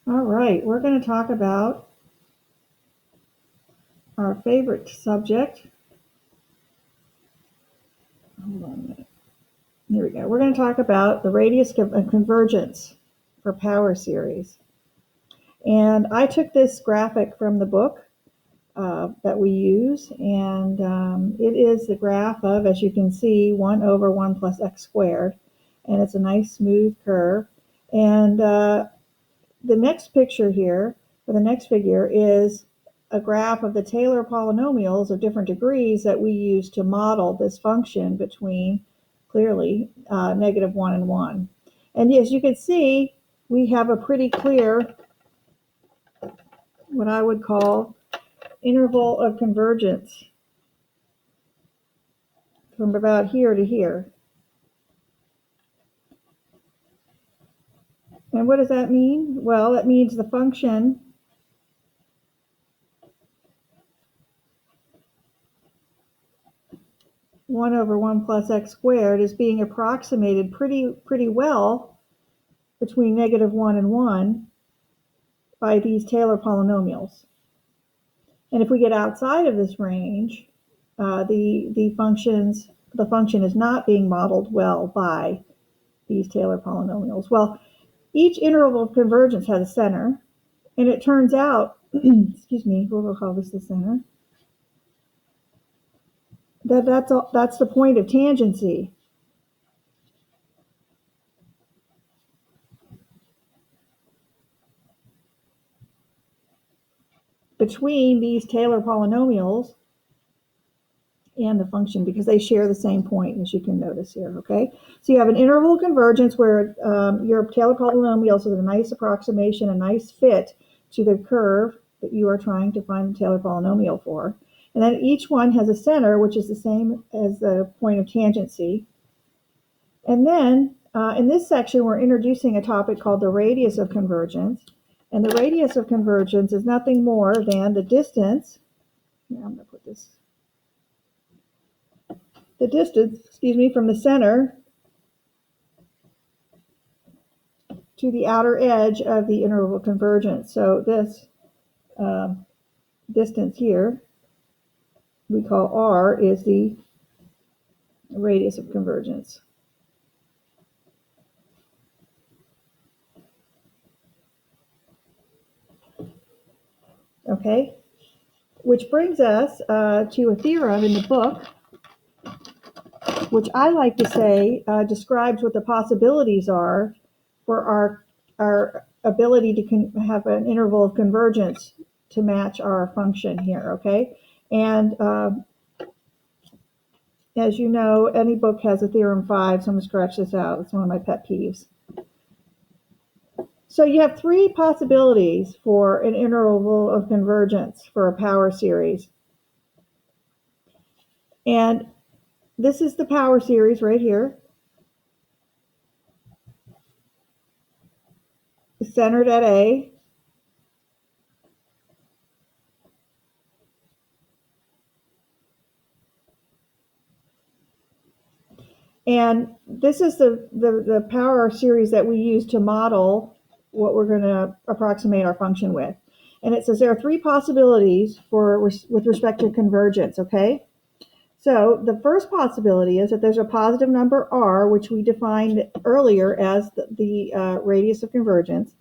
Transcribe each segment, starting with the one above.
All right, we're going to talk about our favorite subject. Hold on a minute. Here we go. We're going to talk about the radius of convergence for power series. And I took this graphic from the book that we use, and it is the graph of, as you can see, 1 over 1 plus x squared. And it's a nice smooth curve. And the next picture here, or the next figure, is a graph of the Taylor polynomials of different degrees that we use to model this function between, clearly, -1 and 1. And as you can see, we have a pretty clear, what I would call, interval of convergence from about here to here. And what does that mean? Well, that means the function one over 1 plus x squared is being approximated pretty well between -1 and 1 by these Taylor polynomials. And if we get outside of this range, the function is not being modeled well by these Taylor polynomials. Well, each interval of convergence has a center, and it turns out, excuse me, we'll call this the center, that's the point of tangency. Between these Taylor polynomials and the function, because they share the same point, as you can notice here, okay? So you have an interval convergence where your Taylor polynomials is a nice approximation, a nice fit to the curve that you are trying to find the Taylor polynomial for. And then each one has a center, which is the same as the point of tangency. And then in this section, we're introducing a topic called the radius of convergence. And the radius of convergence is nothing more than the distance. Yeah, I'm going to put this. The distance, from the center to the outer edge of the interval of convergence. So this distance here, we call r, is the radius of convergence. Okay, which brings us to a theorem in the book, which I like to say describes what the possibilities are for our ability to have an interval of convergence to match our function here, okay? And as you know, any book has a theorem 5, so I'm going to scratch this out. It's one of my pet peeves. So you have 3 possibilities for an interval of convergence for a power series. And this is the power series right here, centered at A. And this is the power series that we use to model what we're going to approximate our function with. And it says there are 3 possibilities with respect to convergence, okay? So the first possibility is that there's a positive number r, which we defined earlier as the radius of convergence,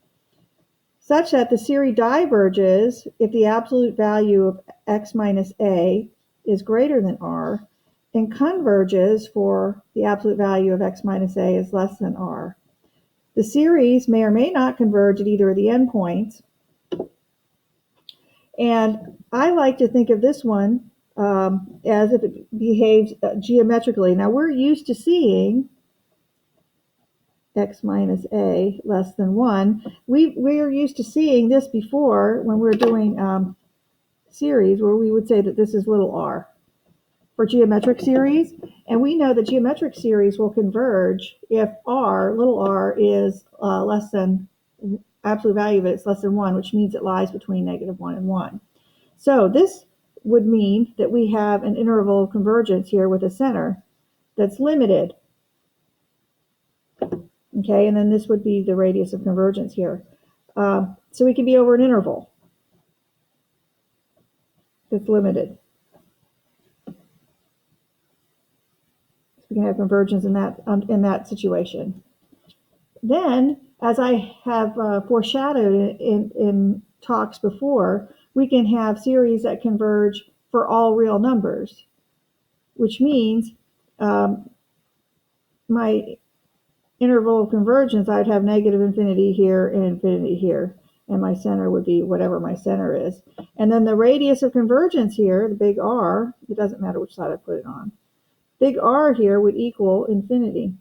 such that the series diverges if the absolute value of x minus a is greater than r, and converges for the absolute value of x minus a is less than r. The series may or may not converge at either of the endpoints. And I like to think of this one as if it behaves geometrically. Now, we're used to seeing x minus a less than 1. We're used to seeing this before when we're doing series, where we would say that this is little r for geometric series. And we know that geometric series will converge if little r is less than, absolute value of it is less than 1, which means it lies between -1 and 1. So this would mean that we have an interval of convergence here with a center that's limited. Okay, and then this would be the radius of convergence here. So we can be over an interval that's limited. We can have convergence in that situation. Then, as I have foreshadowed in talks before, we can have series that converge for all real numbers, which means my interval of convergence, I'd have negative infinity here and infinity here, and my center would be whatever my center is. And then the radius of convergence here, the big R, it doesn't matter which side I put it on, big R here would equal infinity.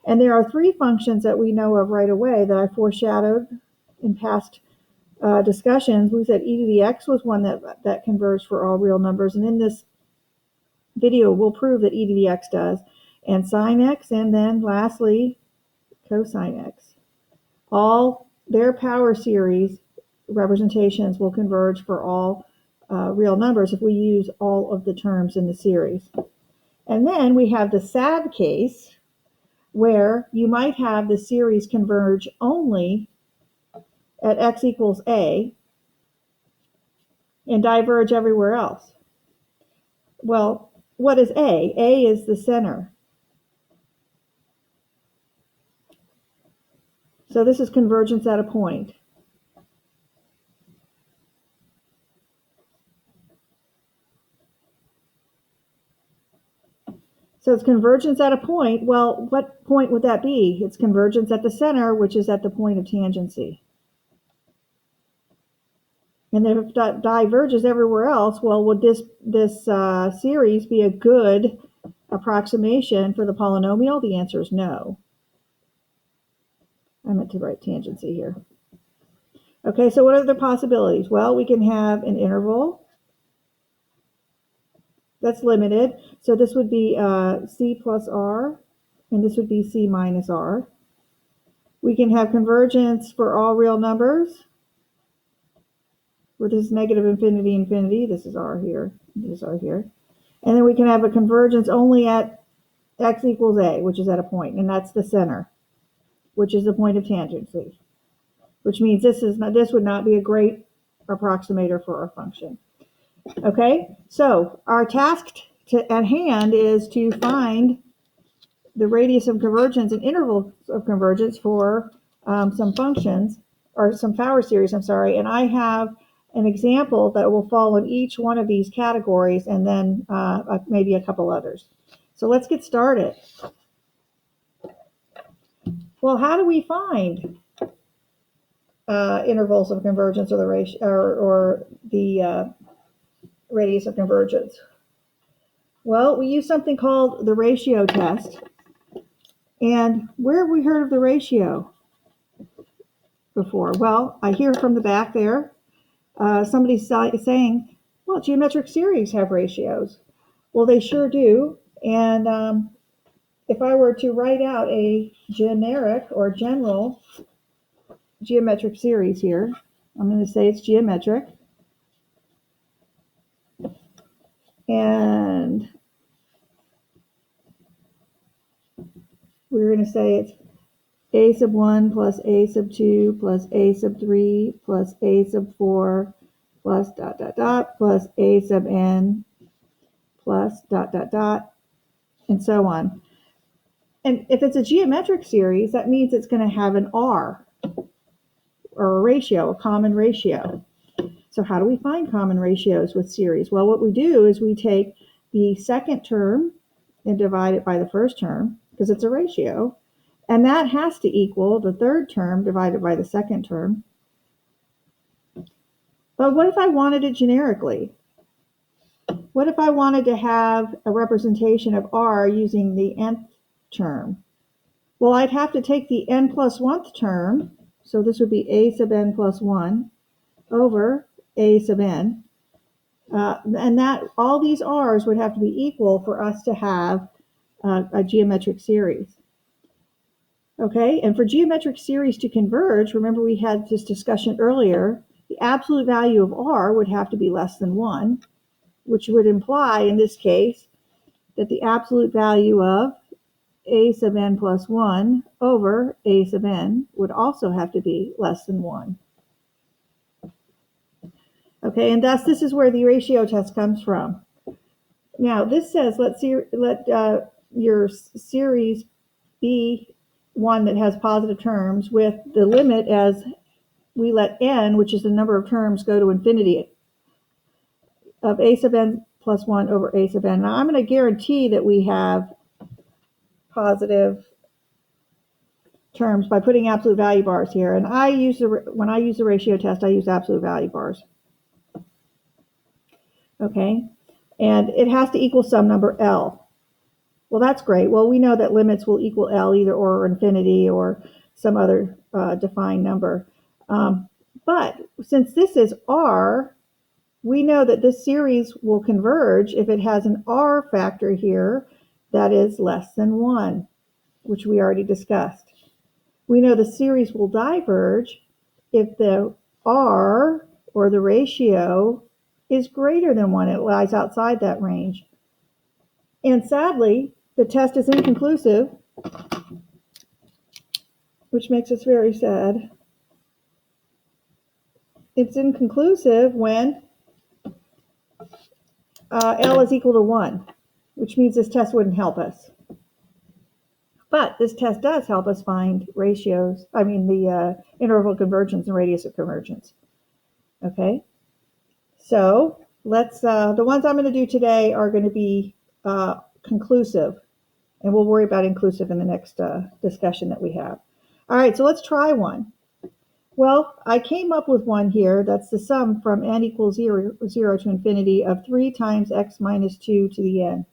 And there are three functions that we know of right away that I foreshadowed in past discussions. We said e to the x was one that converged for all real numbers, and in this video we'll prove that e to the x does, and sine x, and then lastly cosine x. All their power series representations will converge for all real numbers if we use all of the terms in the series. And then we have the sad case where you might have the series converge only at x equals a and diverge everywhere else. Well, what is a? A is the center. So this is convergence at a point. So it's convergence at a point. Well, what point would that be? It's convergence at the center, which is at the point of tangency. And if it diverges everywhere else, well, would this series be a good approximation for the polynomial? The answer is no. I meant to write tangency here. Okay, so what are the possibilities? Well, we can have an interval that's limited. So this would be c plus r, and this would be c minus r. We can have convergence for all real numbers, where this is negative infinity, infinity. This is r here, this is r here. And then we can have a convergence only at x equals a, which is at a point, and that's the center, which is the point of tangency, which means this would not be a great approximator for our function. Okay, so our task at hand is to find the radius of convergence and intervals of convergence for some functions, or some power series, I'm sorry, and I have an example that will fall in each one of these categories, and then maybe a couple others. So let's get started. Well, how do we find intervals of convergence, or the ratio, or the radius of convergence? Well, we use something called the ratio test. And where have we heard of the ratio before? Well, I hear from the back there, somebody's saying, well, geometric series have ratios. Well, they sure do. And if I were to write out a generic or general geometric series here, I'm going to say it's geometric. And we're going to say it's a sub 1 plus a sub 2 plus a sub 3 plus a sub 4 plus dot dot dot plus a sub n plus dot dot dot, and so on. And if it's a geometric series, that means it's going to have an R, or a ratio, a common ratio. So how do we find common ratios with series? Well, what we do is we take the second term and divide it by the first term, because it's a ratio, and that has to equal the third term divided by the second term. But what if I wanted it generically? What if I wanted to have a representation of R using the nth term? Well, I'd have to take the n plus 1th term, so this would be a sub n plus 1 over a sub n, and that all these r's would have to be equal for us to have a geometric series. Okay, and for geometric series to converge, remember we had this discussion earlier, the absolute value of r would have to be less than 1, which would imply, in this case, that the absolute value of a sub n plus 1 over a sub n would also have to be less than 1. Okay, and thus this is where the ratio test comes from. Now this says let your series be one that has positive terms with the limit as we let n, which is the number of terms, go to infinity, of a sub n plus 1 over a sub n. Now I'm going to guarantee that we have positive terms by putting absolute value bars here. And when I use the ratio test, I use absolute value bars. Okay, and it has to equal some number L. Well, that's great. Well, we know that limits will equal L either or infinity or some other defined number. But since this is R, we know that this series will converge if it has an R factor here that is less than 1, which we already discussed. We know the series will diverge if the R, or the ratio, is greater than 1. It lies outside that range. And sadly, the test is inconclusive, which makes us very sad. It's inconclusive when L is equal to 1, which means this test wouldn't help us. But this test does help us find the interval of convergence and radius of convergence. Okay, so let's, the ones I'm going to do today are going to be conclusive, and we'll worry about inclusive in the next discussion that we have. All right, so let's try one. Well, I came up with one here that's the sum from n equals 0 to infinity of 3 times x minus 2 to the n.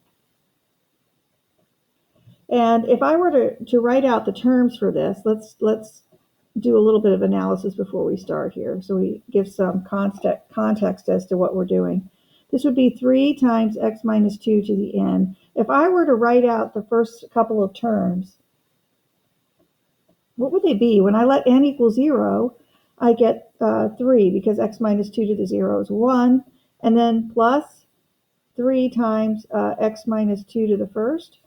And if I were to write out the terms for this, let's do a little bit of analysis before we start here, so we give some context as to what we're doing. This would be 3 times x minus 2 to the n. If I were to write out the first couple of terms, what would they be? When I let n equal 0, I get 3 because x minus 2 to the 0 is 1, and then plus 3 times x minus 2 to the first,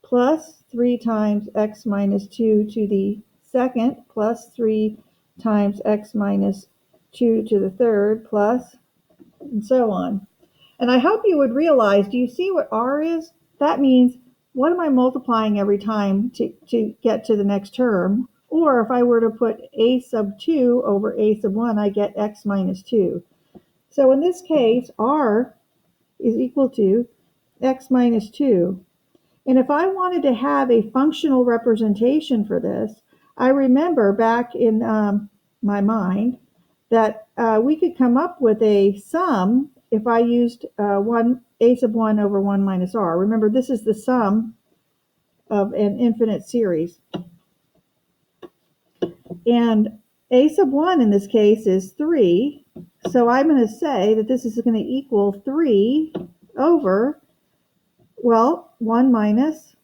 plus 3 times x minus 2 to the second, plus 3 times x minus 2 to the third, plus, and so on. And I hope you would realize, do you see what R is? That means, what am I multiplying every time to get to the next term? Or if I were to put a sub 2 over a sub 1, I get x minus 2. So in this case, R is equal to x minus 2. And if I wanted to have a functional representation for this, I remember back in my mind that we could come up with a sum if I used a sub 1 over 1 minus r. Remember, this is the sum of an infinite series. And a sub 1 in this case is 3. So I'm going to say that this is going to equal 3 over, well, 1 minus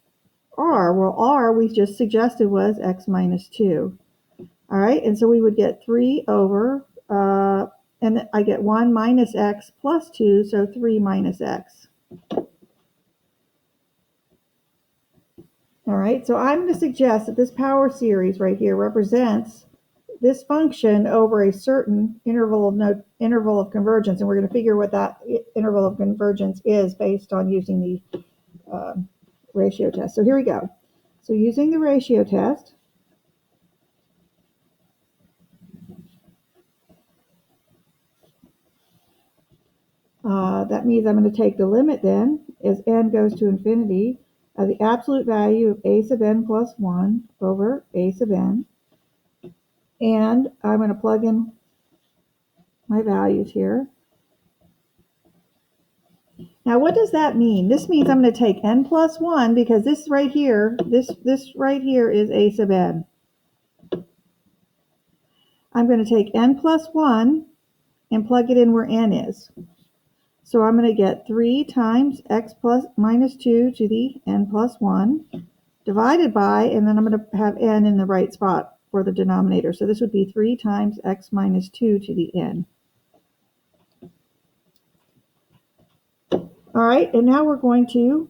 r. Well, r we just suggested was x minus 2. All right, and so we would get 3 over, and I get 1 minus x plus 2, so 3 minus x. All right, so I'm going to suggest that this power series right here represents this function over a certain interval of convergence, and we're going to figure what that interval of convergence is based on using the ratio test. So here we go. So using the ratio test, that means I'm going to take the limit then, as n goes to infinity, of the absolute value of a sub n plus 1 over a sub n. And I'm going to plug in my values here. Now, what does that mean? This means I'm going to take n plus 1 because this right here, this right here is a sub n. I'm going to take n plus 1 and plug it in where n is. So I'm going to get 3 times x plus minus 2 to the n plus 1 divided by, and then I'm going to have n in the right spot for the denominator. So this would be 3 times x minus 2 to the n. All right, and now we're going to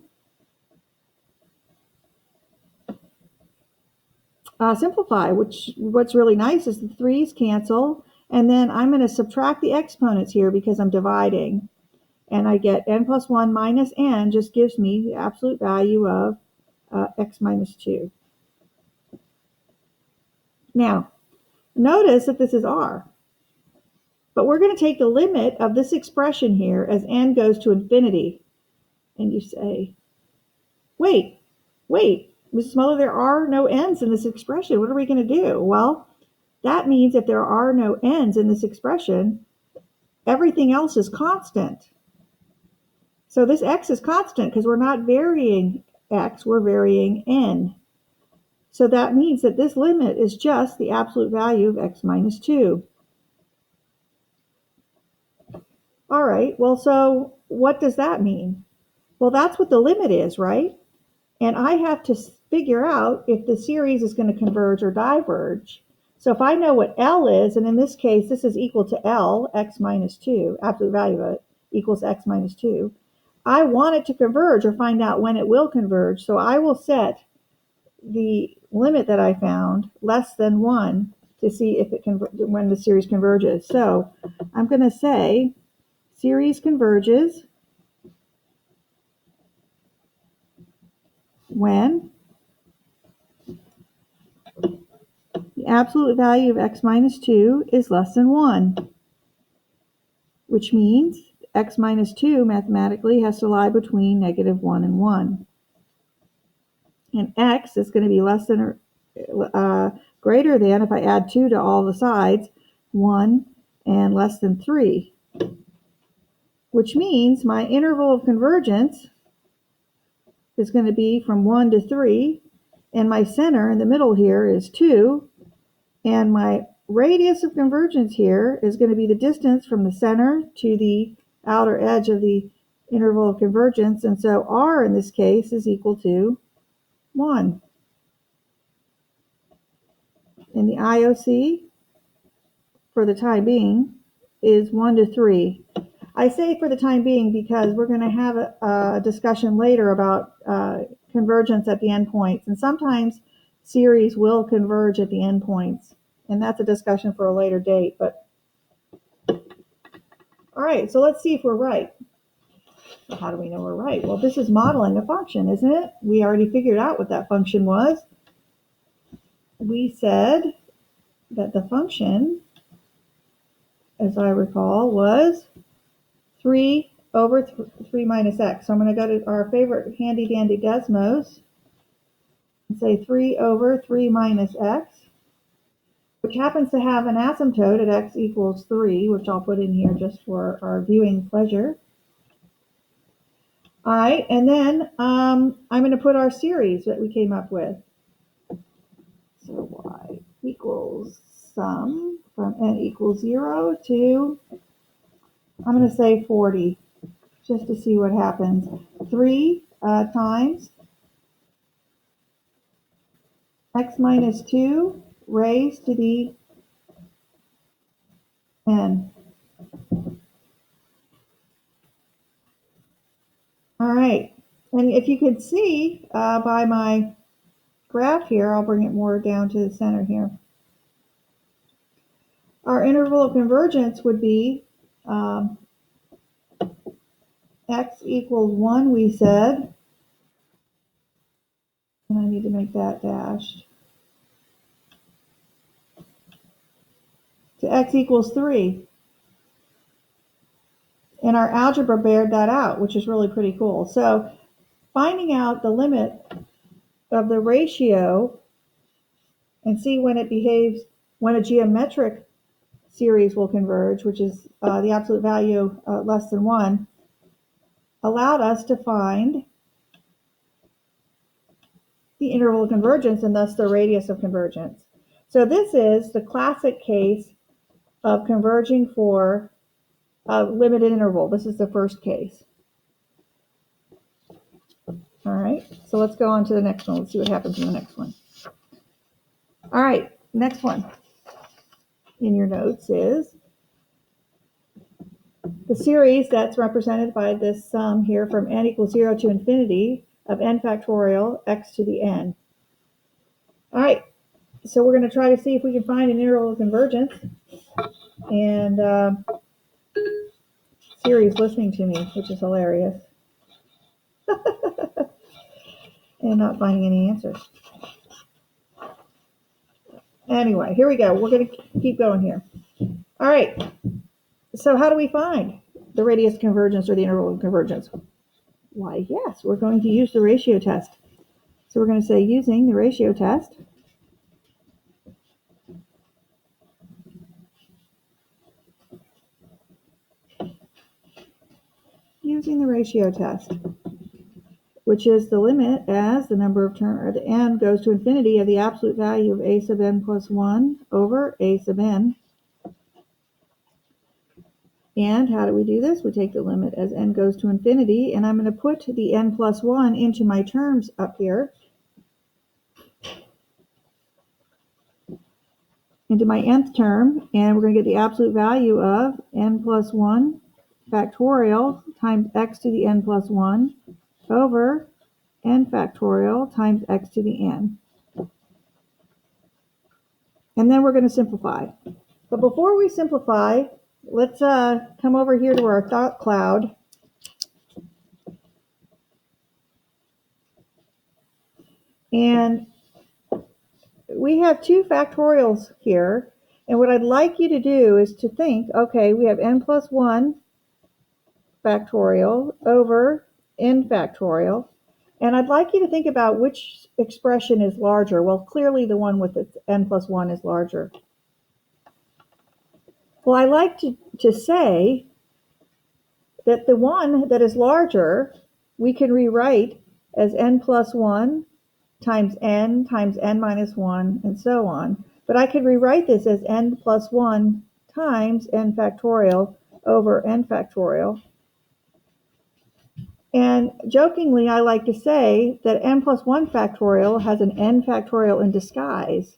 simplify, what's really nice is the 3's cancel, And then I'm going to subtract the exponents here because I'm dividing. And I get n plus 1 minus n just gives me the absolute value of x minus 2. Now, notice that this is r. But we're going to take the limit of this expression here as n goes to infinity. And you say, wait, Mrs. Muller, there are no n's in this expression. What are we going to do? Well, that means if there are no n's in this expression, everything else is constant. So this x is constant because we're not varying x, we're varying n. So that means that this limit is just the absolute value of x minus 2. All right, well, so what does that mean? Well, that's what the limit is, right? And I have to figure out if the series is going to converge or diverge. So if I know what L is, and in this case, this is equal to L, x minus 2, absolute value of it equals x minus 2, I want it to converge or find out when it will converge. So I will set the limit that I found less than 1 to see if it when the series converges. So I'm going to say series converges when the absolute value of x minus 2 is less than 1, which means x minus 2 mathematically has to lie between negative 1 and 1. And x is going to be less than or greater than, if I add 2 to all the sides, 1 and less than 3, which means my interval of convergence is going to be from 1 to 3, and my center in the middle here is 2, and my radius of convergence here is going to be the distance from the center to the outer edge of the interval of convergence, and so r in this case is equal to 1. And the IOC, for the time being, is 1 to 3. I say for the time being because we're going to have a discussion later about convergence at the endpoints, and sometimes series will converge at the endpoints, and that's a discussion for a later date. But all right, so let's see if we're right. How do we know we're right? Well, this is modeling a function, isn't it? We already figured out what that function was. We said that the function, as I recall, was 3 over 3 minus x. So I'm going to go to our favorite handy dandy Desmos and say 3 over 3 minus x, which happens to have an asymptote at x equals 3, which I'll put in here just for our viewing pleasure. All right, and then I'm going to put our series that we came up with. So y equals sum from n equals 0 to, I'm going to say 40, just to see what happens. 3 times x minus 2 raised to the n. All right, and if you could see by my graph here, I'll bring it more down to the center here. Our interval of convergence would be x equals 1, we said, and I need to make that dashed, to x equals 3. And our algebra bared that out, which is really pretty cool. So finding out the limit of the ratio and see when it behaves, when a geometric series will converge, which is the absolute value less than 1, allowed us to find the interval of convergence and thus the radius of convergence. So this is the classic case of converging for a limited interval. This is the first case. All right, so let's go on to the next one. Let's see what happens in the next one. All right, next one in your notes is the series that's represented by this sum here from n equals 0 to infinity of n factorial x to the n. All right, so we're going to try to see if we can find an interval of convergence. And Siri's listening to me, which is hilarious. And not finding any answers. Anyway, here we go. We're going to keep going here. All right. So how do we find the radius of convergence or the interval of convergence? Why, yes, we're going to use the ratio test. So we're going to say using the ratio test. Using the ratio test, which is the limit as the number of terms, or the n goes to infinity of the absolute value of a sub n plus 1 over a sub n. And how do we do this? We take the limit as n goes to infinity, and I'm going to put the n plus 1 into my terms up here, into my nth term, and we're going to get the absolute value of n plus 1 factorial times x to the n plus 1 over n factorial times x to the n. And then we're going to simplify. But before we simplify, let's come over here to our thought cloud. And we have two factorials here. And what I'd like you to do is to think, okay, we have n plus 1 factorial over n factorial. And I'd like you to think about which expression is larger. Well, clearly the one with its n plus 1 is larger. Well, I like to say that the one that is larger, we can rewrite as n plus 1 times n minus 1, and so on. But I could rewrite this as n plus 1 times n factorial over n factorial. And jokingly, I like to say that n plus 1 factorial has an n factorial in disguise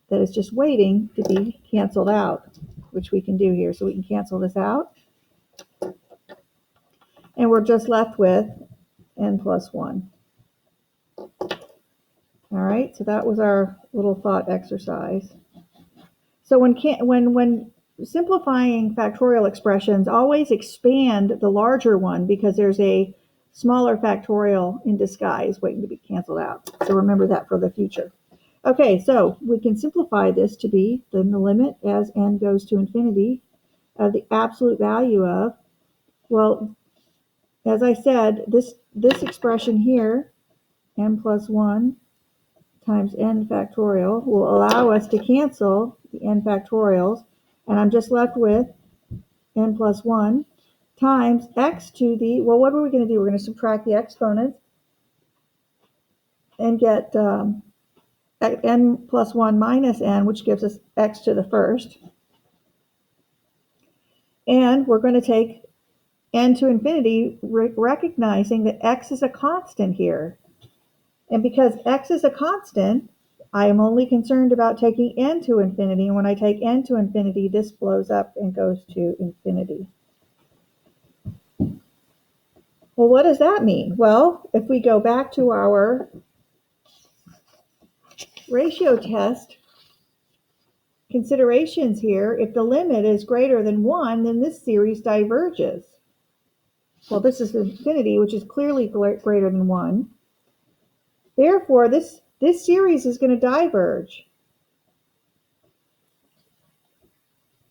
that is just waiting to be canceled out, which we can do here. So we can cancel this out. And we're just left with n plus 1. All right, so that was our little thought exercise. So when simplifying factorial expressions, always expand the larger one because there's a smaller factorial in disguise waiting to be canceled out. So remember that for the future. Okay, so we can simplify this to be then the limit as n goes to infinity of the absolute value of, well, as I said, this expression here, n plus 1 times n factorial, will allow us to cancel the n factorials, and I'm just left with n plus 1 times x to the, well, what are we going to do? We're going to subtract the exponents and get n plus 1 minus n, which gives us x to the first. And we're going to take n to infinity, recognizing that x is a constant here. And because x is a constant, I am only concerned about taking n to infinity. And when I take n to infinity, this blows up and goes to infinity. Well, what does that mean? Well, if we go back to our ratio test considerations here, if the limit is greater than 1, then this series diverges. Well, this is infinity, which is clearly greater than 1. Therefore, this series is going to diverge.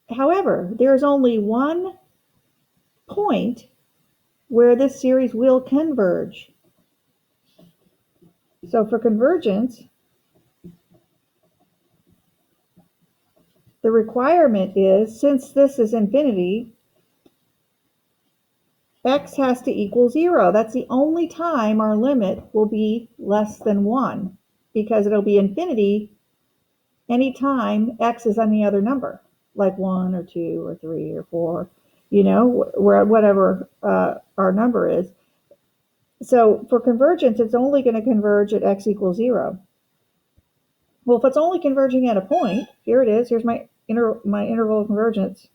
However, there is only one point where this series will converge. So for convergence, the requirement is, since this is infinity, x has to equal 0. That's the only time our limit will be less than 1, because it'll be infinity anytime x is any other number, like 1 or 2 or 3 or 4, whatever our number is. So for convergence, it's only going to converge at x equals 0. Well, if it's only converging at a point, here it is. Here's my interval of convergence.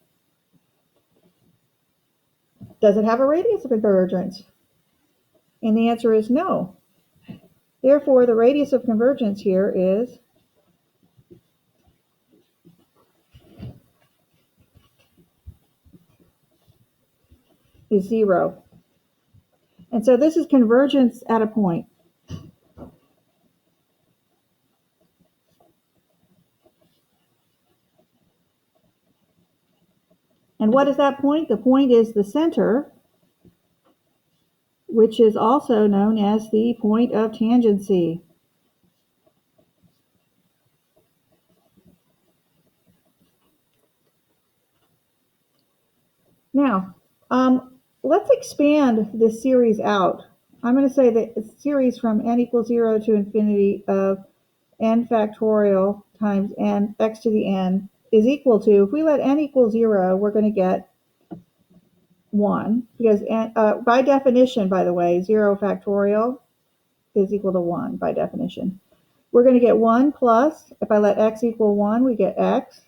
Does it have a radius of convergence? And the answer is no. Therefore, the radius of convergence here is is 0. And so this is convergence at a point. And what is that point? The point is the center, which is also known as the point of tangency. Now, let's expand this series out. I'm going to say that the series from n equals 0 to infinity of n factorial times n x to the n is equal to, if we let n equal 0, we're going to get 1, because by definition, by the way, 0 factorial is equal to 1 by definition. We're going to get 1 plus, if I let x equal 1, we get x,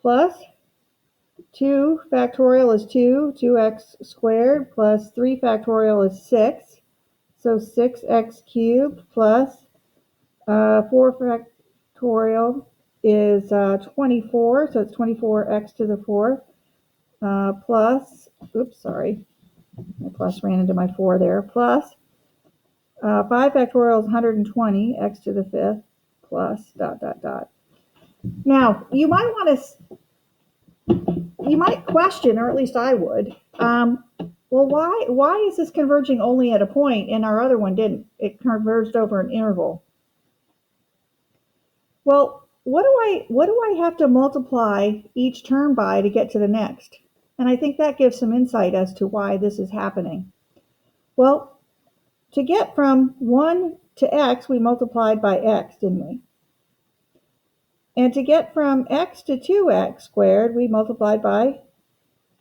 plus 2 factorial is 2, 2x squared, plus 3 factorial is 6, so 6x cubed, plus 4 factorial is 24, so it's 24x to the 4th, plus, oops, sorry, my plus ran into my 4 there, plus 5 factorial is 120, x to the 5th, plus dot, dot, dot. Now, you might question, or at least I would, well, why is this converging only at a point and our other one didn't? It converged over an interval. Well, what do I have to multiply each term by to get to the next? And I think that gives some insight as to why this is happening. Well, to get from 1 to x, we multiplied by x, didn't we? And to get from x to 2x squared, we multiplied by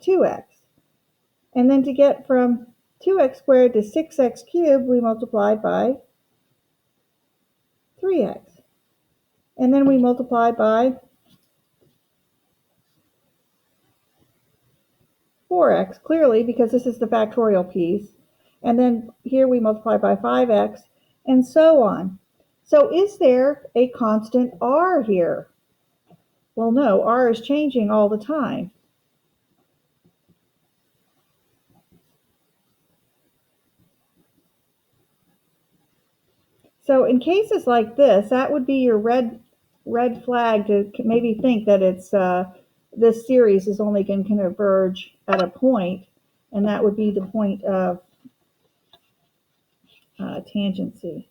2x. And then to get from 2x squared to 6x cubed, we multiplied by 3x. And then we multiplied by 4x, clearly, because this is the factorial piece. And then here we multiply by 5x, and so on. So is there a constant r here? Well, no, r is changing all the time. So in cases like this, that would be your red flag to maybe think that it's this series is only going to converge at a point, and that would be the point of tangency.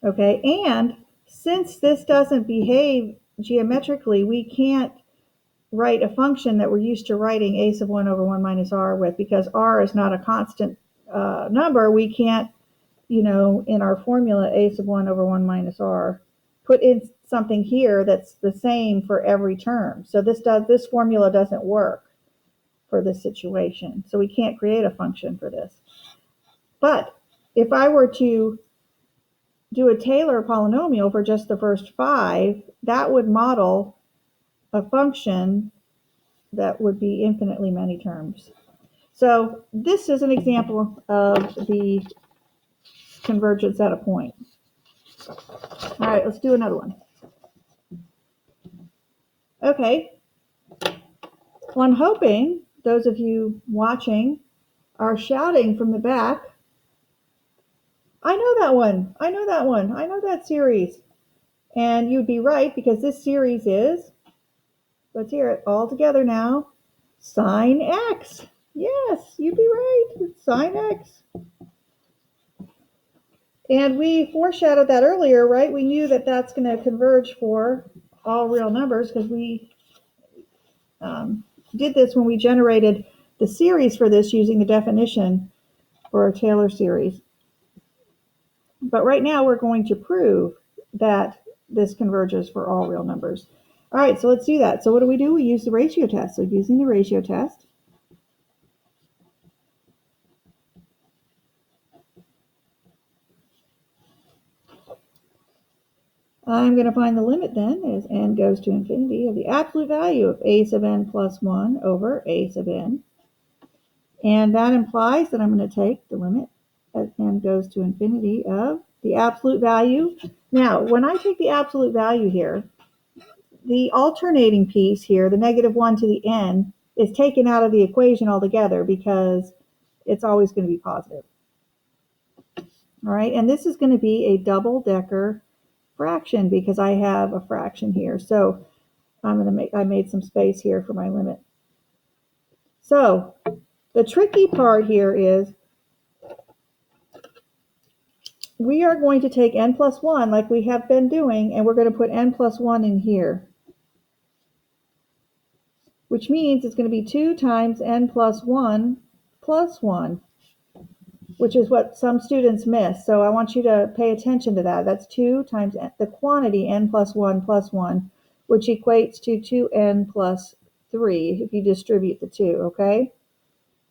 Okay, and since this doesn't behave geometrically, we can't write a function that we're used to writing a sub 1 over 1 minus r with, because r is not a constant number. We can't, in our formula a sub 1 over 1 minus r, put in something here that's the same for every term. So this formula doesn't work for this situation. So we can't create a function for this. But if I were to do a Taylor polynomial for just the first 5, that would model a function that would be infinitely many terms. So this is an example of the convergence at a point. All right, let's do another one. Okay. Well, I'm hoping those of you watching are shouting from the back, I know that one. I know that one. I know that series. And you'd be right, because this series is, let's hear it all together now, sine x. Yes, you'd be right. It's sine x. And we foreshadowed that earlier, right? We knew that that's going to converge for all real numbers, because we did this when we generated the series for this using the definition for a Taylor series. But right now we're going to prove that this converges for all real numbers. All right, so let's do that. So what do? We use the ratio test. So using the ratio test, I'm going to find the limit then as n goes to infinity of the absolute value of a sub n plus 1 over a sub n. And that implies that I'm going to take the limit as n goes to infinity of the absolute value. Now, when I take the absolute value here, the alternating piece here, the negative 1 to the n, is taken out of the equation altogether because it's always going to be positive. All right, and this is going to be a double-decker fraction because I have a fraction here. So I made some space here for my limit. So the tricky part here is we are going to take n plus 1 like we have been doing, and we're going to put n plus 1 in here, which means it's going to be 2 times n plus 1 plus 1, which is what some students miss. So I want you to pay attention to that. That's 2 times the quantity n plus 1 plus 1, which equates to 2n plus 3 if you distribute the 2, okay?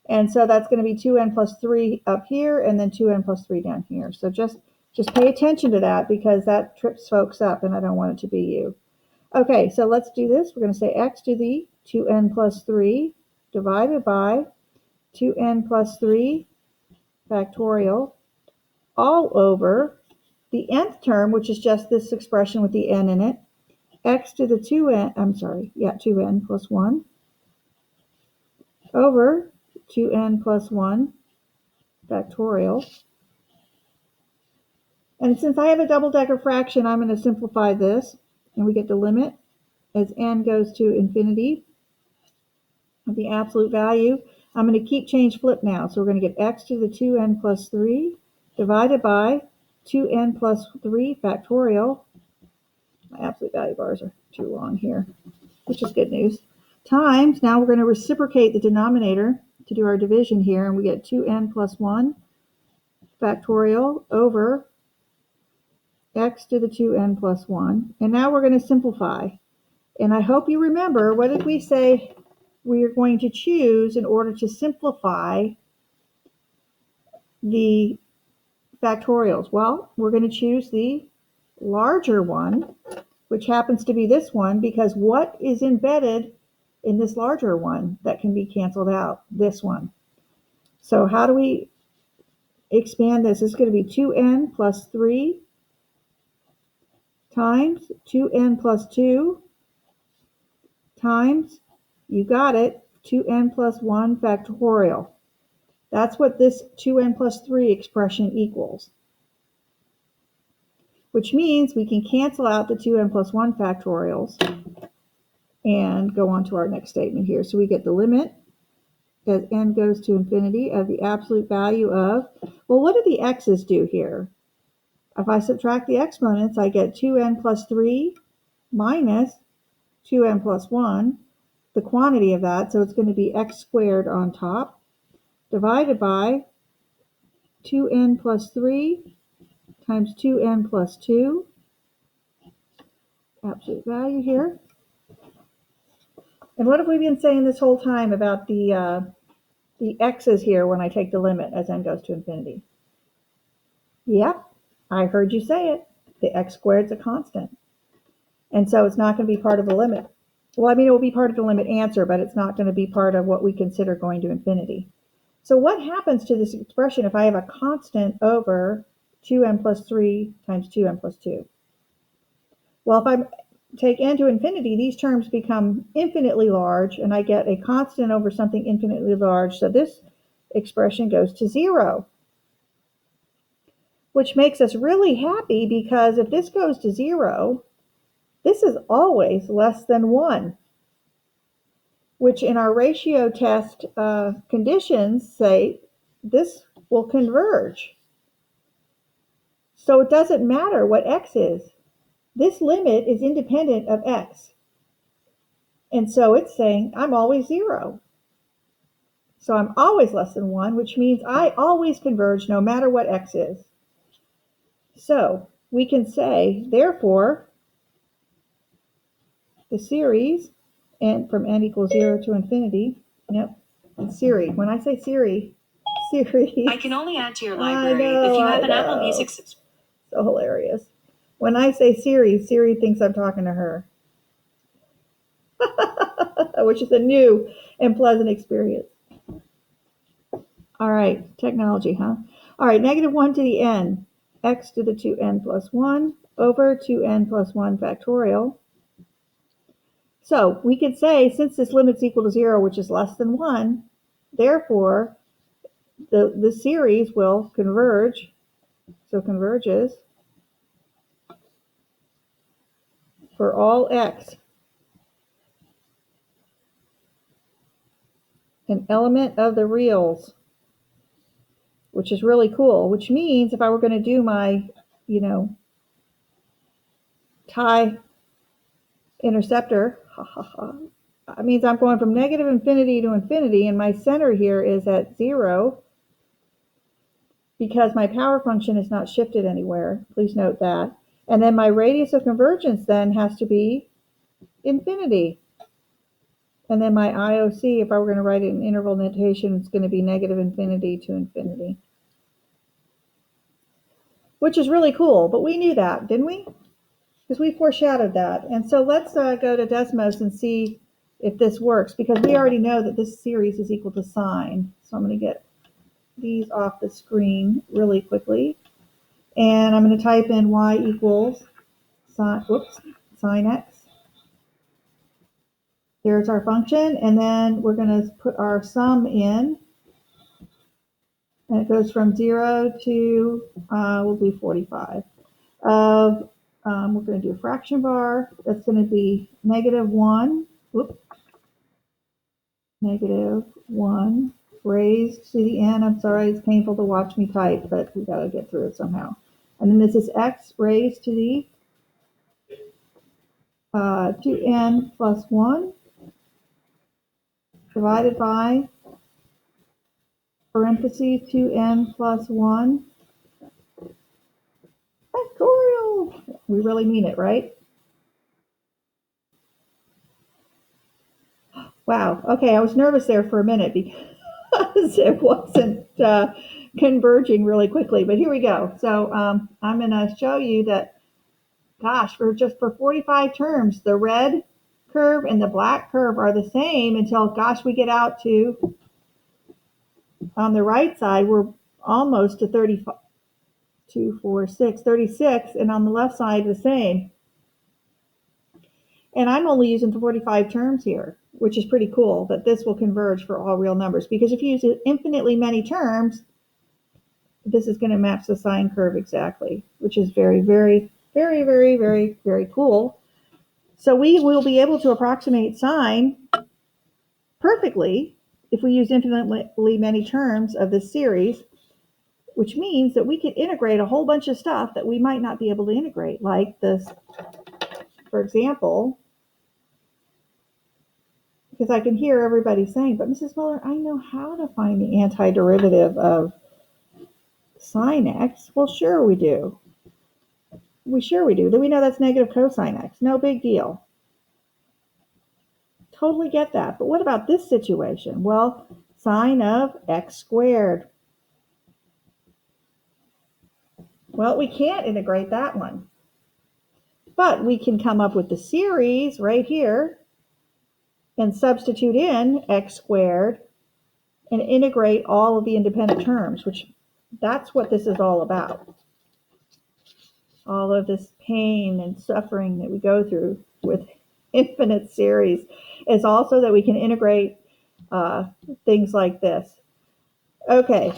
And so that's going to be 2n plus 3 up here and then 2n plus 3 down here. So just pay attention to that because that trips folks up and I don't want it to be you. Okay, so let's do this. We're going to say x to the 2n plus 3 divided by 2n plus 3 factorial all over the nth term, which is just this expression with the n in it, x to the 2n plus 1 over 2n plus 1 factorial. And since I have a double-decker fraction, I'm going to simplify this, and we get the limit as n goes to infinity of the absolute value. I'm going to keep change flip now, so we're going to get x to the 2n plus 3 divided by 2n plus 3 factorial. My absolute value bars are too long here, which is good news. Times, now we're going to reciprocate the denominator to do our division here, and we get 2n plus 1 factorial over x to the 2n plus 1. And now we're going to simplify. And I hope you remember, what did we say we are going to choose in order to simplify the factorials? Well, we're going to choose the larger one, which happens to be this one, because what is embedded in this larger one that can be canceled out? This one. So how do we expand this? This is going to be 2n plus 3 times 2n plus 2 times, you got it, 2n plus 1 factorial. That's what this 2n plus 3 expression equals. Which means we can cancel out the 2n plus 1 factorials and go on to our next statement here. So we get the limit as n goes to infinity of the absolute value of, well, what do the x's do here? If I subtract the exponents, I get 2n plus 3 minus 2n plus 1, the quantity of that, so it's going to be x squared on top, divided by 2n plus 3 times 2n plus 2, absolute value here. And what have we been saying this whole time about the x's here when I take the limit as n goes to infinity? Yep, I heard you say it. The x squared is a constant. And so it's not going to be part of the limit. Well, I mean, it will be part of the limit answer, but it's not going to be part of what we consider going to infinity. So what happens to this expression if I have a constant over 2n plus 3 times 2n plus 2? Well, if I take n to infinity, these terms become infinitely large, and I get a constant over something infinitely large. So this expression goes to 0, which makes us really happy because if this goes to 0, this is always less than 1, which in our ratio test conditions say this will converge. So it doesn't matter what x is. This limit is independent of x. And so it's saying I'm always 0. So I'm always less than 1, which means I always converge no matter what x is. So we can say, therefore, the series and from n equals 0 to infinity, yep, Siri. When I say Siri. I can only add to your library if you have an Apple Music subscription. So hilarious. When I say Siri, Siri thinks I'm talking to her. Which is a new and pleasant experience. All right, technology, huh? All right, negative 1 to the n, x to the 2n plus 1 over 2n plus 1 factorial. So we could say, since this limit's equal to 0, which is less than 1, therefore the series will converge. So converges for all x, an element of the reals, which is really cool, which means if I were going to do my, tie interceptor, that means I'm going from negative infinity to infinity, and my center here is at 0 because my power function is not shifted anywhere. Please note that. And then my radius of convergence then has to be infinity. And then my IOC, if I were going to write it in interval notation, it's going to be negative infinity to infinity. Which is really cool, but we knew that, didn't we? Because we foreshadowed that. And so let's go to Desmos and see if this works, because we already know that this series is equal to sine. So I'm going to get these off the screen really quickly. And I'm going to type in y equals sine x. There's our function, and then we're going to put our sum in. And it goes from 0 to, we'll do 45. We're going to do a fraction bar. That's going to be -1. -1 raised to the n. I'm sorry, it's painful to watch me type, but we got to get through it somehow. And then this is x raised to the 2n plus 1 divided by parentheses 2n plus 1 factorial. We really mean it, right? Wow. Okay, I was nervous there for a minute because it wasn't converging really quickly, but here we go. So I'm going to show you that, gosh, for 45 terms, the red curve and the black curve are the same until, gosh, we get out to, on the right side, we're almost to 35, 2, 4, 6, 36, and on the left side, the same. And I'm only using 45 terms here, which is pretty cool that this will converge for all real numbers. Because if you use infinitely many terms, this is going to match the sine curve exactly, which is very, very, very, very, very, very cool. So we will be able to approximate sine perfectly if we use infinitely many terms of this series, which means that we can integrate a whole bunch of stuff that we might not be able to integrate, like this, for example, because I can hear everybody saying, but Mrs. Muller, I know how to find the antiderivative of sine x. Well, sure we do. We do. We know that's negative cosine x. No big deal. Totally get that. But what about this situation? Well, sine of x squared. Well, we can't integrate that one. But we can come up with the series right here and substitute in x squared and integrate all of the independent terms, which that's what this is all about. All of this pain and suffering that we go through with infinite series is also that we can integrate things like this. Okay,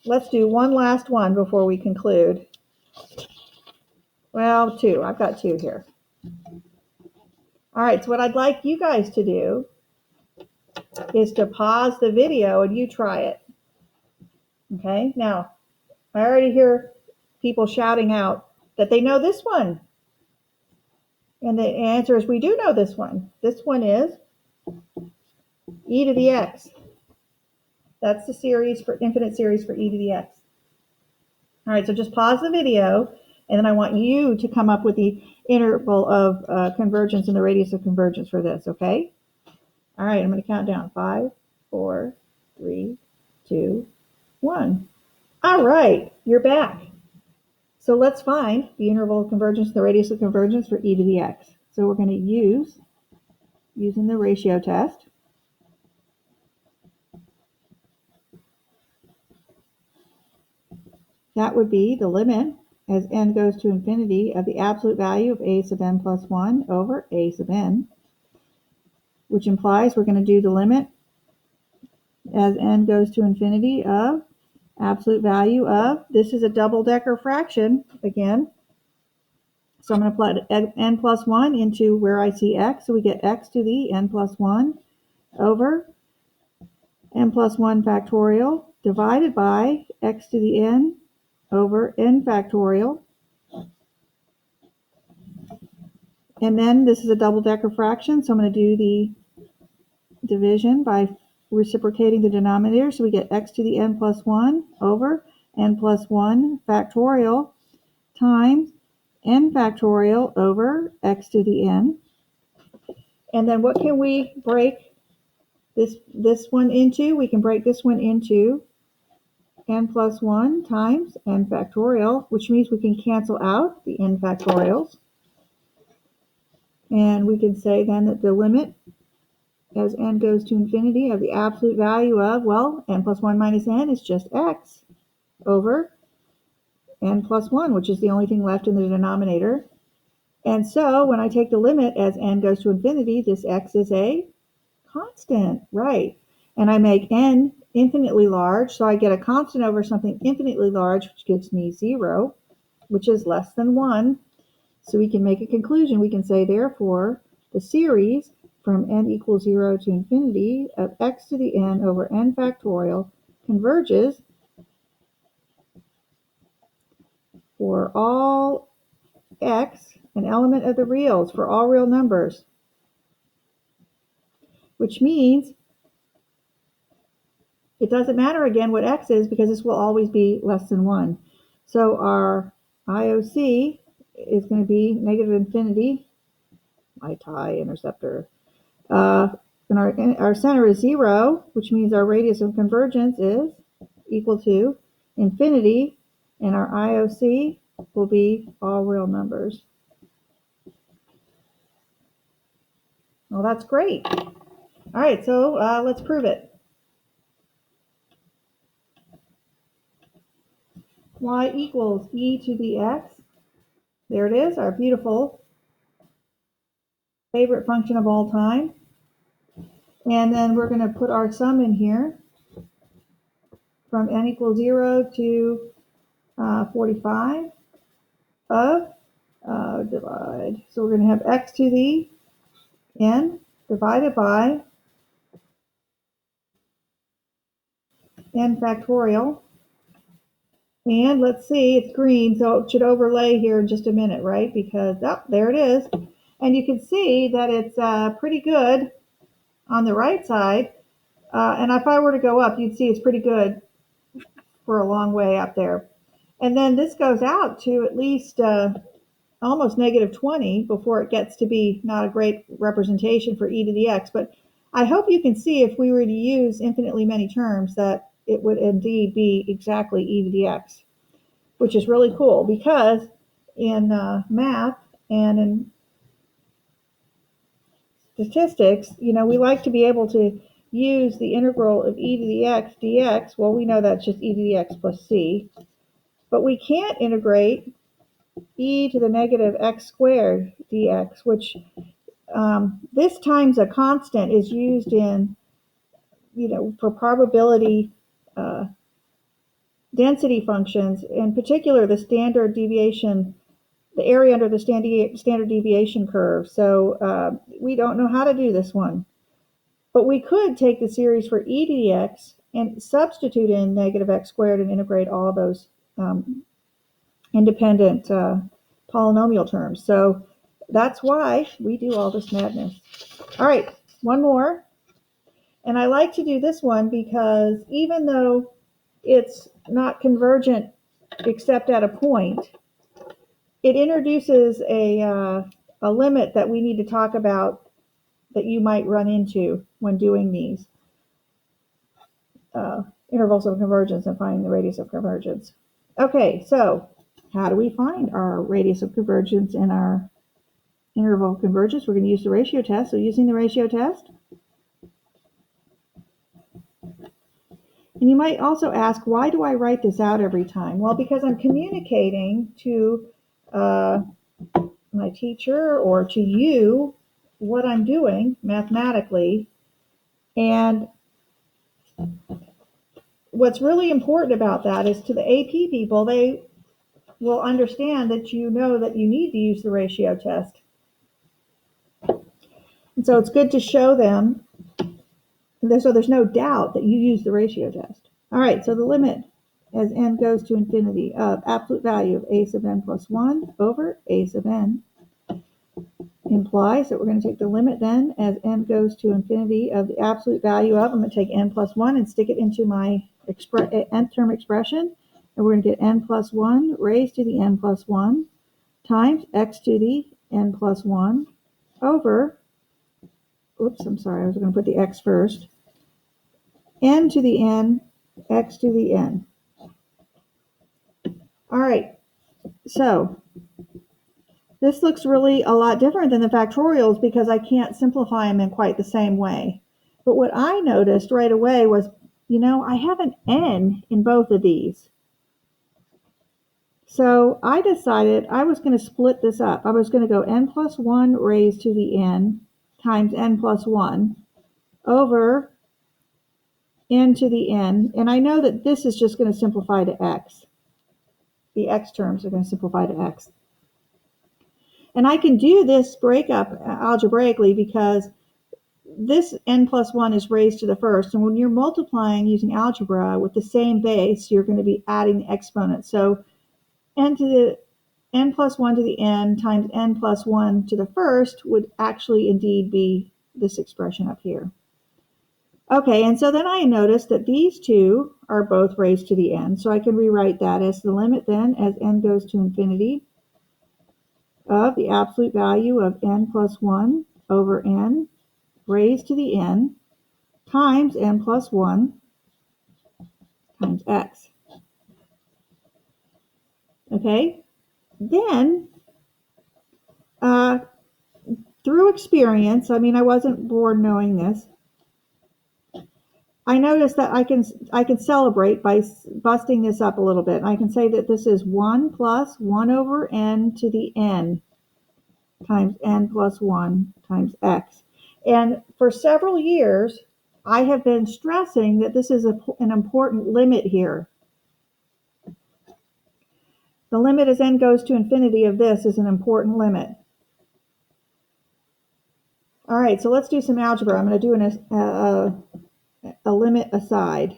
let's do one last one before we conclude. Well, two. I've got two here. All right, so what I'd like you guys to do is to pause the video and you try it. Okay, now I already hear people shouting out that they know this one. And the answer is we do know this one. This one is e to the x. That's the series for infinite series for e to the x. All right, so just pause the video, and then I want you to come up with the interval of convergence and the radius of convergence for this, okay? All right, I'm going to count down. 5, 4, 3, 2, 1. All right, you're back. So let's find the interval of convergence and the radius of convergence for e to the x. So we're going to using the ratio test. That would be the limit as n goes to infinity of the absolute value of a sub n plus 1 over a sub n. which implies we're going to do the limit as n goes to infinity of absolute value of, this is a double-decker fraction again, so I'm going to plug n plus 1 into where I see x, so we get x to the n plus 1 over n plus 1 factorial divided by x to the n over n factorial. And then this is a double-decker fraction, so I'm going to do the division by reciprocating the denominator, so we get x to the n plus 1 over n plus 1 factorial times n factorial over x to the n. And then what can we break this one into? We can break this one into n plus 1 times n factorial, which means we can cancel out the n factorials. And we can say then that the limit as n goes to infinity of the absolute value of, well, n plus 1 minus n is just x over n plus 1, which is the only thing left in the denominator. And so when I take the limit as n goes to infinity, this x is a constant, right? And I make n infinitely large, so I get a constant over something infinitely large, which gives me 0, which is less than 1. So we can make a conclusion. We can say, therefore, the series from n equals 0 to infinity of x to the n over n factorial converges for all x, an element of the reals, for all real numbers, which means it doesn't matter again what x is because this will always be less than 1. So our IOC is going to be negative infinity, my tie interceptor. And our center is 0, which means our radius of convergence is equal to infinity, and our IOC will be all real numbers. Well, that's great. All right, so let's prove it. Y equals e to the x. There it is, our beautiful favorite function of all time. And then we're going to put our sum in here from n equals 0 to 45 of divide. So we're going to have x to the n divided by n factorial. And let's see, it's green, so it should overlay here in just a minute, right? Because, oh, there it is. And you can see that it's pretty good on the right side. And if I were to go up, you'd see it's pretty good for a long way up there. And then this goes out to at least almost negative 20 before it gets to be not a great representation for e to the x. But I hope you can see if we were to use infinitely many terms that it would indeed be exactly e to the x, which is really cool because in math and in statistics, you know, we like to be able to use the integral of e to the x dx. Well, we know that's just e to the x plus c, but we can't integrate e to the negative x squared dx, which this times a constant is used in, you know, for probability density functions, in particular the standard deviation, the area under the standard deviation curve. So we don't know how to do this one. But we could take the series for e to the x and substitute in negative x squared and integrate all those independent polynomial terms. So that's why we do all this madness. All right, one more. And I like to do this one because even though it's not convergent except at a point, it introduces a limit that we need to talk about that you might run into when doing these intervals of convergence and finding the radius of convergence. Okay, so how do we find our radius of convergence in our interval of convergence? We're going to use the ratio test. So using the ratio test. And you might also ask, why do I write this out every time? Well, because I'm communicating to my teacher or to you what I'm doing mathematically. And what's really important about that is to the AP people, they will understand that you know that you need to use the ratio test. And so it's good to show them so there's no doubt that you use the ratio test. All right, so the limit as n goes to infinity of absolute value of a sub n plus 1 over a sub n implies that we're going to take the limit then as n goes to infinity of the absolute value of, I'm going to take n plus 1 and stick it into my nth term expression, and we're going to get n plus 1 raised to the n plus 1 times x to the n plus 1 over, oops, I'm sorry, I was going to put the x first, n to the n, x to the n. All right, so this looks really a lot different than the factorials because I can't simplify them in quite the same way. But what I noticed right away was, I have an n in both of these. So I decided I was going to split this up. I was going to go n plus 1 raised to the n times n plus 1 over n to the n. And I know that this is just going to simplify to x. The x terms are going to simplify to x. And I can do this breakup algebraically because this n plus 1 is raised to the first. And when you're multiplying using algebra with the same base, you're going to be adding the exponents. So n to the n plus 1 to the n times n plus 1 to the first would actually indeed be this expression up here. Okay, and so then I noticed that these two are both raised to the n, so I can rewrite that as the limit then as n goes to infinity of the absolute value of n plus 1 over n raised to the n times n plus 1 times x. Okay, then through experience, I wasn't born knowing this, I noticed that I can celebrate by busting this up a little bit. I can say that this is 1 plus 1 over n to the n times n plus 1 times x. And for several years, I have been stressing that this is an important limit here. The limit as n goes to infinity of this is an important limit. All right, so let's do some algebra. I'm going to do a limit aside.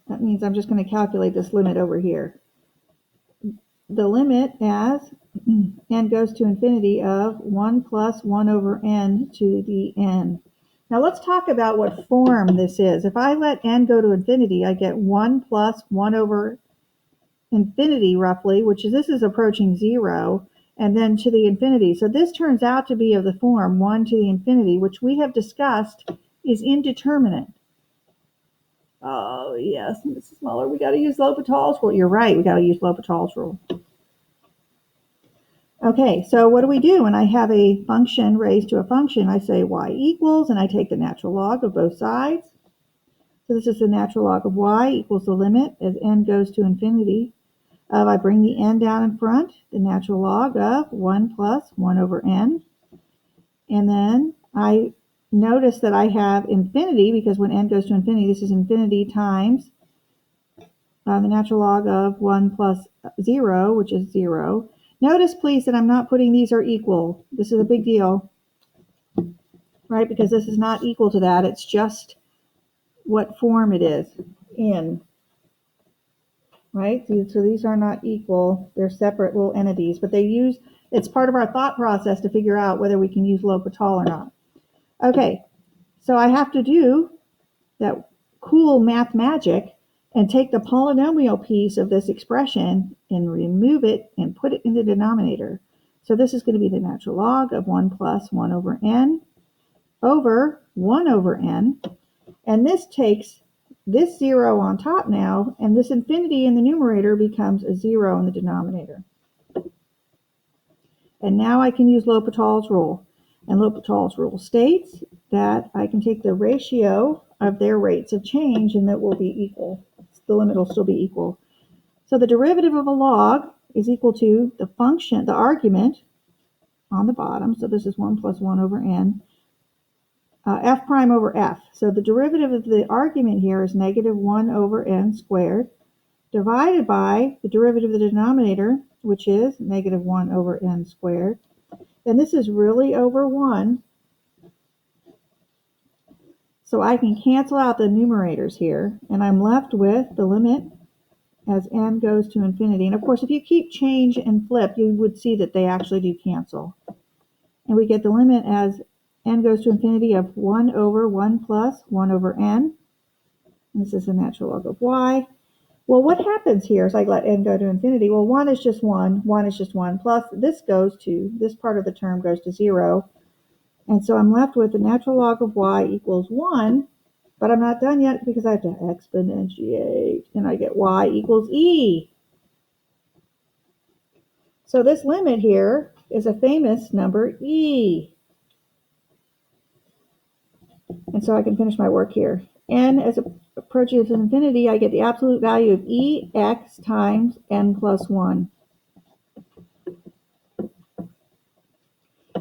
That means I'm just going to calculate this limit over here. The limit as n goes to infinity of 1 plus 1 over n to the n. Now let's talk about what form this is. If I let n go to infinity, I get 1 plus 1 over infinity roughly, which is, this is approaching 0, and then to the infinity. So this turns out to be of the form 1 to the infinity, which we have discussed is indeterminate. Oh, yes, Mrs. Muller, we got to use L'Hopital's rule. You're right, we got to use L'Hopital's rule. Okay, so what do we do when I have a function raised to a function? I say y equals, and I take the natural log of both sides. So this is the natural log of y equals the limit as n goes to infinity of, I bring the n down in front, the natural log of 1 plus 1 over n. And then I notice that I have infinity, because when n goes to infinity, this is infinity times the natural log of 1 plus 0, which is 0. Notice, please, that I'm not putting these are equal. This is a big deal, right? Because this is not equal to that. It's just what form it is in, right? So these are not equal. They're separate little entities, but it's part of our thought process to figure out whether we can use L'Hopital or not. Okay, so I have to do that cool math magic and take the polynomial piece of this expression and remove it and put it in the denominator. So this is going to be the natural log of 1 plus 1 over n over 1 over n. And this takes this 0 on top now, and this infinity in the numerator becomes a 0 in the denominator. And now I can use L'Hopital's rule. And L'Hopital's rule states that I can take the ratio of their rates of change and that will be equal. The limit will still be equal. So the derivative of a log is equal to the function, the argument, on the bottom. So this is 1 plus 1 over n. F prime over f. So the derivative of the argument here is negative 1 over n squared divided by the derivative of the denominator, which is negative 1 over n squared. And this is really over 1. So I can cancel out the numerators here, and I'm left with the limit as n goes to infinity. And of course, if you keep change and flip, you would see that they actually do cancel. And we get the limit as n goes to infinity of 1 over 1 plus 1 over n. And this is the natural log of y. Well, what happens here is I let n go to infinity. Well, 1 is just 1. 1 is just 1. Plus, this part of the term goes to 0. And so I'm left with the natural log of y equals 1. But I'm not done yet because I have to exponentiate. And I get y equals e. So this limit here is a famous number e. And so I can finish my work here. N as it approaches infinity, I get the absolute value of ex times n plus 1.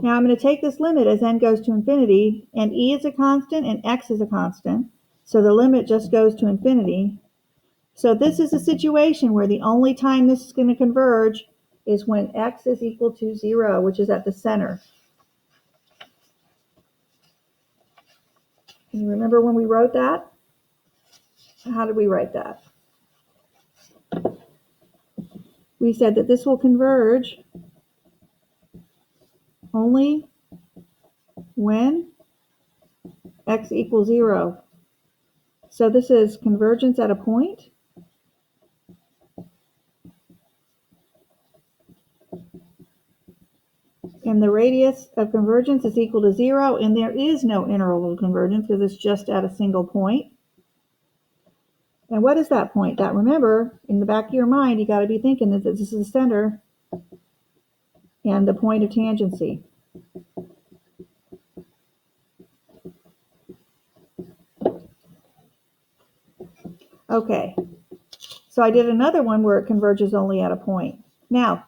Now I'm going to take this limit as n goes to infinity, and e is a constant and x is a constant. So the limit just goes to infinity. So this is a situation where the only time this is going to converge is when x is equal to 0, which is at the center. Can you remember when we wrote that? How did we write that? We said that this will converge only when x equals 0. So this is convergence at a point. And the radius of convergence is equal to 0, and there is no interval of convergence because it's just at a single point. And what is that point? That, remember, in the back of your mind, you got to be thinking that this is the center and the point of tangency. Okay, so I did another one where it converges only at a point. Now,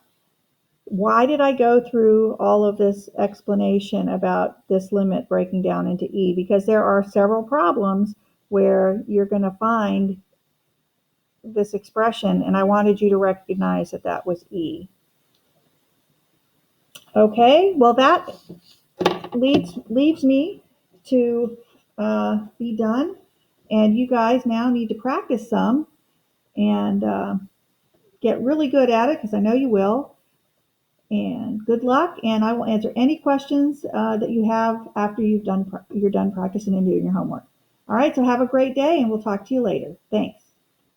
why did I go through all of this explanation about this limit breaking down into e? Because there are several problems where you're going to find this expression, and I wanted you to recognize that that was e. Okay, well that leaves me to be done, and you guys now need to practice some and get really good at it, because I know you will. And good luck, and I will answer any questions that you have after you're done practicing and doing your homework. All right, so have a great day, and we'll talk to you later. Thanks.